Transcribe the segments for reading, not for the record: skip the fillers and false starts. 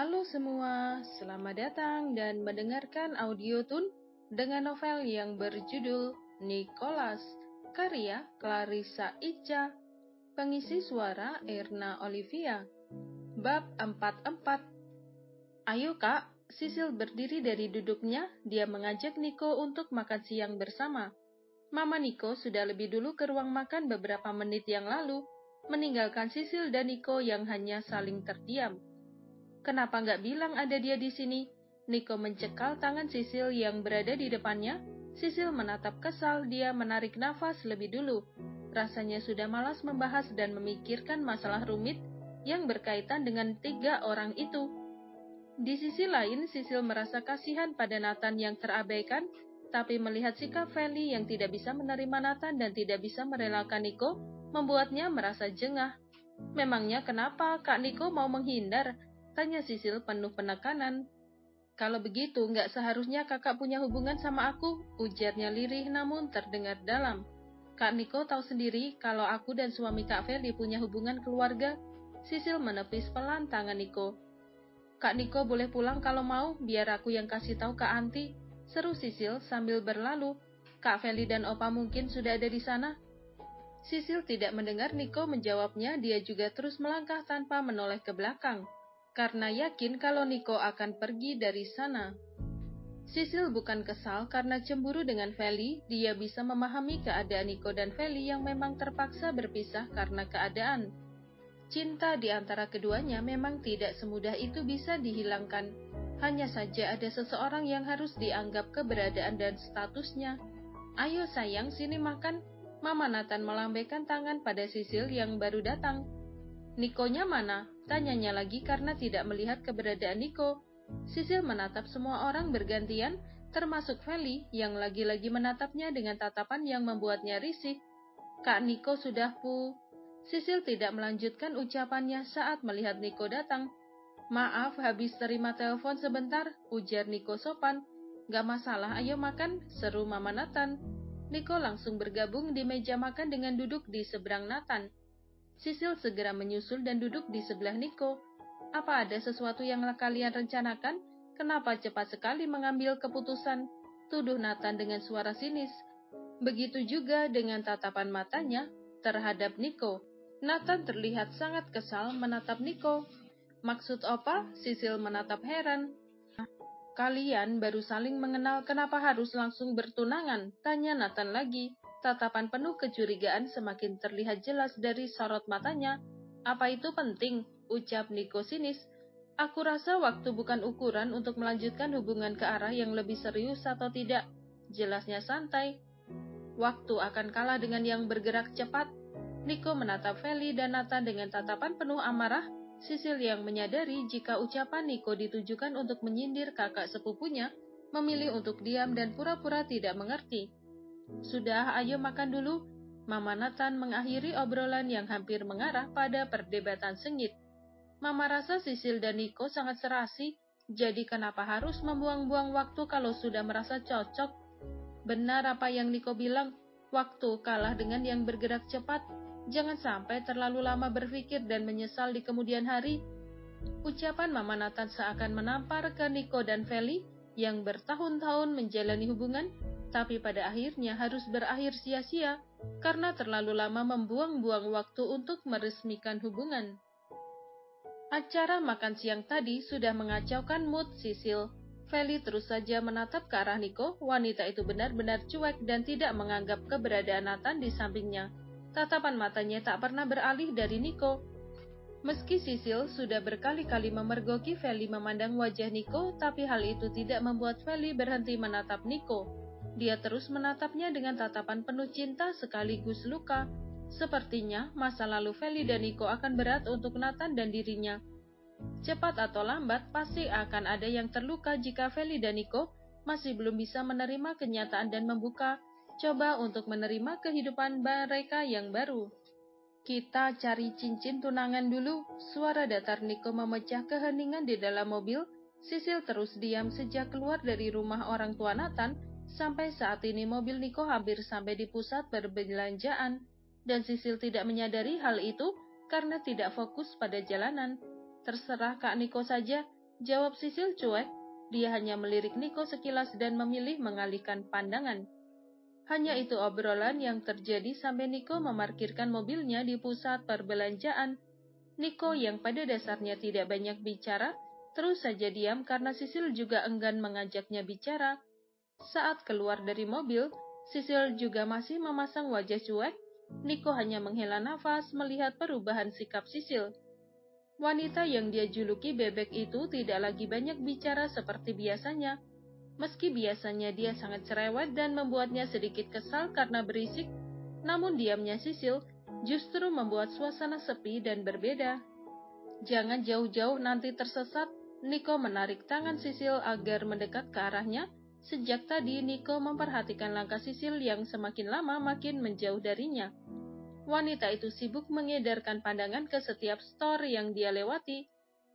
Halo semua, selamat datang dan mendengarkan audio tun dengan novel yang berjudul Nicholas, karya Clarissa Ica, pengisi suara Erna Olivia. Bab 44. Ayo kak, Sisil berdiri dari duduknya, dia mengajak Niko untuk makan siang bersama. Mama Niko sudah lebih dulu ke ruang makan beberapa menit yang lalu, meninggalkan Sisil dan Niko yang hanya saling terdiam. Kenapa nggak bilang ada dia di sini? Niko mencekal tangan Sisil yang berada di depannya. Sisil menatap kesal, dia menarik nafas lebih dulu. Rasanya sudah malas membahas dan memikirkan masalah rumit yang berkaitan dengan 3 orang itu. Di sisi lain, Sisil merasa kasihan pada Nathan yang terabaikan, tapi melihat sikap Feli yang tidak bisa menerima Nathan dan tidak bisa merelakan Niko, membuatnya merasa jengah. Memangnya kenapa Kak Niko mau menghindar? Tanya Sisil penuh penekanan. Kalau begitu, nggak seharusnya kakak punya hubungan sama aku, ujarnya lirih namun terdengar dalam. Kak Niko tahu sendiri kalau aku dan suami Kak Feli punya hubungan keluarga. Sisil menepis pelan tangan Niko. Kak Niko boleh pulang kalau mau, biar aku yang kasih tahu Kak Anti, seru Sisil sambil berlalu. Kak Feli dan Opa mungkin sudah ada di sana. Sisil tidak mendengar Niko menjawabnya, dia juga terus melangkah tanpa menoleh ke belakang, karena yakin kalau Niko akan pergi dari sana. Sisil bukan kesal karena cemburu dengan Feli, dia bisa memahami keadaan Niko dan Feli yang memang terpaksa berpisah karena keadaan. Cinta di antara keduanya memang tidak semudah itu bisa dihilangkan. Hanya saja ada seseorang yang harus dianggap keberadaan dan statusnya. Ayo sayang, sini makan. Mama Nathan melambaikan tangan pada Sisil yang baru datang. Nikonya mana? Tanyanya lagi karena tidak melihat keberadaan Niko. Sisil menatap semua orang bergantian, termasuk Feli yang lagi-lagi menatapnya dengan tatapan yang membuatnya risih. Kak Niko sudah Sisil tidak melanjutkan ucapannya saat melihat Niko datang. Maaf, habis terima telepon sebentar, ujar Niko sopan. Gak masalah, ayo makan, seru Mama Nathan. Niko langsung bergabung di meja makan dengan duduk di seberang Nathan. Sisil segera menyusul dan duduk di sebelah Niko. Apa ada sesuatu yang kalian rencanakan? Kenapa cepat sekali mengambil keputusan? Tuduh Nathan dengan suara sinis. Begitu juga dengan tatapan matanya terhadap Niko. Nathan terlihat sangat kesal menatap Niko. Maksud Opa? Sisil menatap heran. Kalian baru saling mengenal, kenapa harus langsung bertunangan? Tanya Nathan lagi. Tatapan penuh kecurigaan semakin terlihat jelas dari sorot matanya. Apa itu penting? Ucap Niko sinis. Aku rasa waktu bukan ukuran untuk melanjutkan hubungan ke arah yang lebih serius atau tidak. Jelasnya santai. Waktu akan kalah dengan yang bergerak cepat. Niko menatap Feli dan Nathan dengan tatapan penuh amarah. Sisil yang menyadari jika ucapan Niko ditujukan untuk menyindir kakak sepupunya, memilih untuk diam dan pura-pura tidak mengerti. Sudah, ayo makan dulu. Mama Nathan mengakhiri obrolan yang hampir mengarah pada perdebatan sengit. Mama rasa Sisil dan Niko sangat serasi, jadi kenapa harus membuang-buang waktu kalau sudah merasa cocok? Benar apa yang Niko bilang, waktu kalah dengan yang bergerak cepat. Jangan sampai terlalu lama berpikir dan menyesal di kemudian hari. Ucapan Mama Nathan seakan menampar ke Niko dan Feli yang bertahun-tahun menjalani hubungan, tapi pada akhirnya harus berakhir sia-sia karena terlalu lama membuang-buang waktu untuk meresmikan hubungan. Acara makan siang tadi sudah mengacaukan mood Sisil. Feli terus saja menatap ke arah Niko, wanita itu benar-benar cuek dan tidak menganggap keberadaan Nathan di sampingnya. Tatapan matanya tak pernah beralih dari Niko. Meski Sisil sudah berkali-kali memergoki Feli memandang wajah Niko, tapi hal itu tidak membuat Feli berhenti menatap Niko. Dia terus menatapnya dengan tatapan penuh cinta sekaligus luka. Sepertinya masa lalu Feli dan Niko akan berat untuk Nathan dan dirinya. Cepat atau lambat, pasti akan ada yang terluka jika Feli dan Niko masih belum bisa menerima kenyataan dan coba untuk menerima kehidupan mereka yang baru. Kita cari cincin tunangan dulu. Suara datar Niko memecah keheningan di dalam mobil. Sisil terus diam sejak keluar dari rumah orang tua Nathan. Sampai saat ini mobil Niko hampir sampai di pusat perbelanjaan. Dan Sisil tidak menyadari hal itu karena tidak fokus pada jalanan. Terserah Kak Niko saja. Jawab Sisil cuek. Dia hanya melirik Niko sekilas dan memilih mengalihkan pandangan. Hanya itu obrolan yang terjadi sampai Niko memarkirkan mobilnya di pusat perbelanjaan. Niko yang pada dasarnya tidak banyak bicara, terus saja diam karena Sisil juga enggan mengajaknya bicara. Saat keluar dari mobil, Sisil juga masih memasang wajah cuek. Niko hanya menghela nafas melihat perubahan sikap Sisil. Wanita yang dia juluki bebek itu tidak lagi banyak bicara seperti biasanya. Meski biasanya dia sangat cerewet dan membuatnya sedikit kesal karena berisik, namun diamnya Sisil justru membuat suasana sepi dan berbeda. Jangan jauh-jauh nanti tersesat. Niko menarik tangan Sisil agar mendekat ke arahnya. Sejak tadi Niko memperhatikan langkah Sisil yang semakin lama makin menjauh darinya. Wanita itu sibuk mengedarkan pandangan ke setiap store yang dia lewati.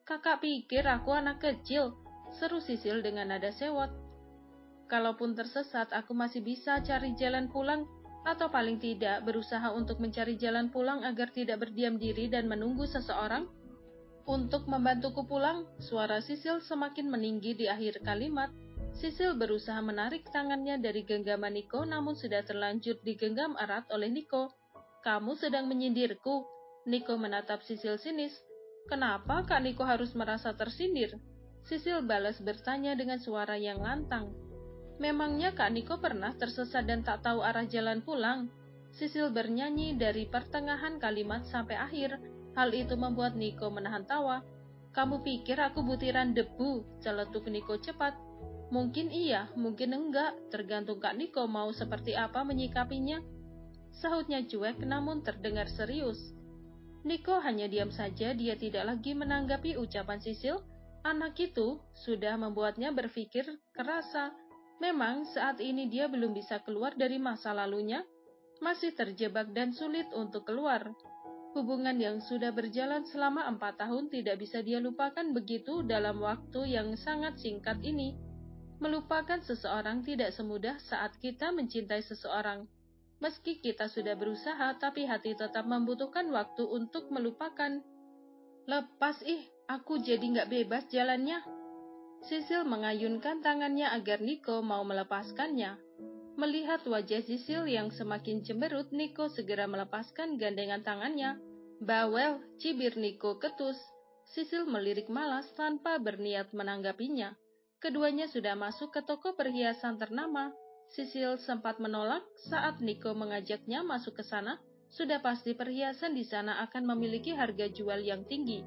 "Kakak pikir aku anak kecil?" seru Sisil dengan nada sewot. "Kalaupun tersesat, aku masih bisa cari jalan pulang, atau paling tidak berusaha untuk mencari jalan pulang agar tidak berdiam diri dan menunggu seseorang untuk membantuku pulang." Suara Sisil semakin meninggi di akhir kalimat. Sisil berusaha menarik tangannya dari genggaman Niko, namun sudah terlanjur digenggam erat oleh Niko. "Kamu sedang menyindirku?" Niko menatap Sisil sinis. "Kenapa Kak Niko harus merasa tersindir?" Sisil balas bertanya dengan suara yang lantang. "Memangnya Kak Niko pernah tersesat dan tak tahu arah jalan pulang?" Sisil bernyanyi dari pertengahan kalimat sampai akhir. Hal itu membuat Niko menahan tawa. "Kamu pikir aku butiran debu?" celetuk Niko cepat. "Mungkin iya, mungkin enggak, tergantung Kak Niko mau seperti apa menyikapinya," sahutnya cuek namun terdengar serius. Niko hanya diam saja, dia tidak lagi menanggapi ucapan Sisil. Anak itu sudah membuatnya berpikir kerasa. Memang saat ini dia belum bisa keluar dari masa lalunya, masih terjebak dan sulit untuk keluar. Hubungan yang sudah berjalan selama 4 tahun tidak bisa dia lupakan begitu dalam waktu yang sangat singkat ini. Melupakan seseorang tidak semudah saat kita mencintai seseorang. Meski kita sudah berusaha, tapi hati tetap membutuhkan waktu untuk melupakan. "Lepas aku jadi nggak bebas jalannya." Sisil mengayunkan tangannya agar Niko mau melepaskannya. Melihat wajah Sisil yang semakin cemberut, Niko segera melepaskan gandengan tangannya. "Bawel," cibir Niko ketus. Sisil melirik malas tanpa berniat menanggapinya. Keduanya sudah masuk ke toko perhiasan ternama. Sisil sempat menolak saat Niko mengajaknya masuk ke sana. Sudah pasti perhiasan di sana akan memiliki harga jual yang tinggi.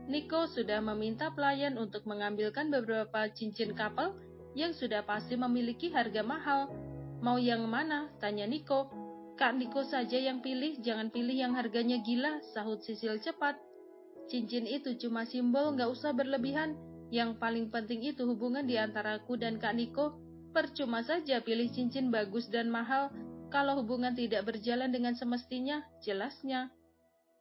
Niko sudah meminta pelayan untuk mengambilkan beberapa cincin kapal yang sudah pasti memiliki harga mahal. "Mau yang mana?" tanya Niko. "Kak Niko saja yang pilih, jangan pilih yang harganya gila," sahut Sisil cepat. "Cincin itu cuma simbol, nggak usah berlebihan. Yang paling penting itu hubungan di antara aku dan Kak Niko. Percuma saja pilih cincin bagus dan mahal kalau hubungan tidak berjalan dengan semestinya," jelasnya.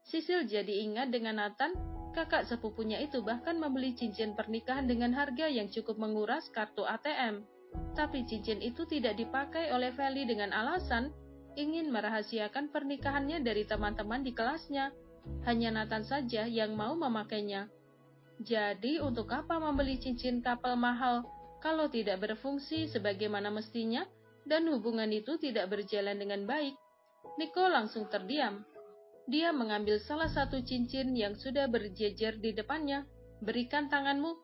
Sisil jadi ingat dengan Nathan, kakak sepupunya itu bahkan membeli cincin pernikahan dengan harga yang cukup menguras kartu ATM. Tapi cincin itu tidak dipakai oleh Feli dengan alasan ingin merahasiakan pernikahannya dari teman-teman di kelasnya. Hanya Nathan saja yang mau memakainya. Jadi untuk apa membeli cincin kapal mahal kalau tidak berfungsi sebagaimana mestinya dan hubungan itu tidak berjalan dengan baik? Niko langsung terdiam. Dia mengambil salah satu cincin yang sudah berjejer di depannya. "Berikan tanganmu."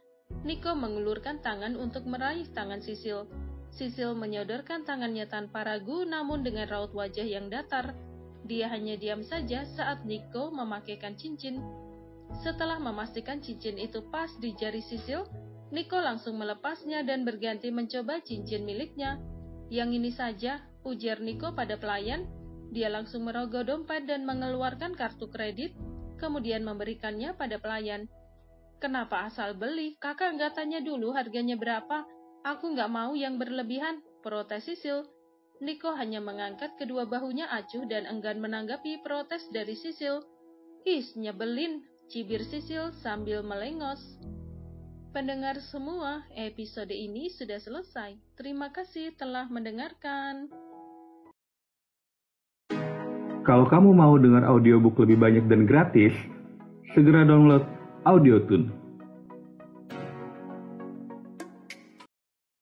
Niko mengulurkan tangan untuk meraih tangan Sisil. Sisil menyodorkan tangannya tanpa ragu namun dengan raut wajah yang datar. Dia hanya diam saja saat Niko memakaikan cincin. Setelah memastikan cincin itu pas di jari Sisil, Niko langsung melepasnya dan berganti mencoba cincin miliknya. "Yang ini saja," ujar Niko pada pelayan. Dia langsung merogoh dompet dan mengeluarkan kartu kredit, kemudian memberikannya pada pelayan. "Kenapa asal beli? Kakak nggak tanya dulu harganya berapa? Aku nggak mau yang berlebihan," protes Sisil. Niko hanya mengangkat kedua bahunya acuh dan enggan menanggapi protes dari Sisil. Nyebelin," cibir Sisil sambil melengos. Pendengar semua, episode ini sudah selesai. Terima kasih telah mendengarkan. Kalau kamu mau dengar audiobook lebih banyak dan gratis, segera download Audiotune.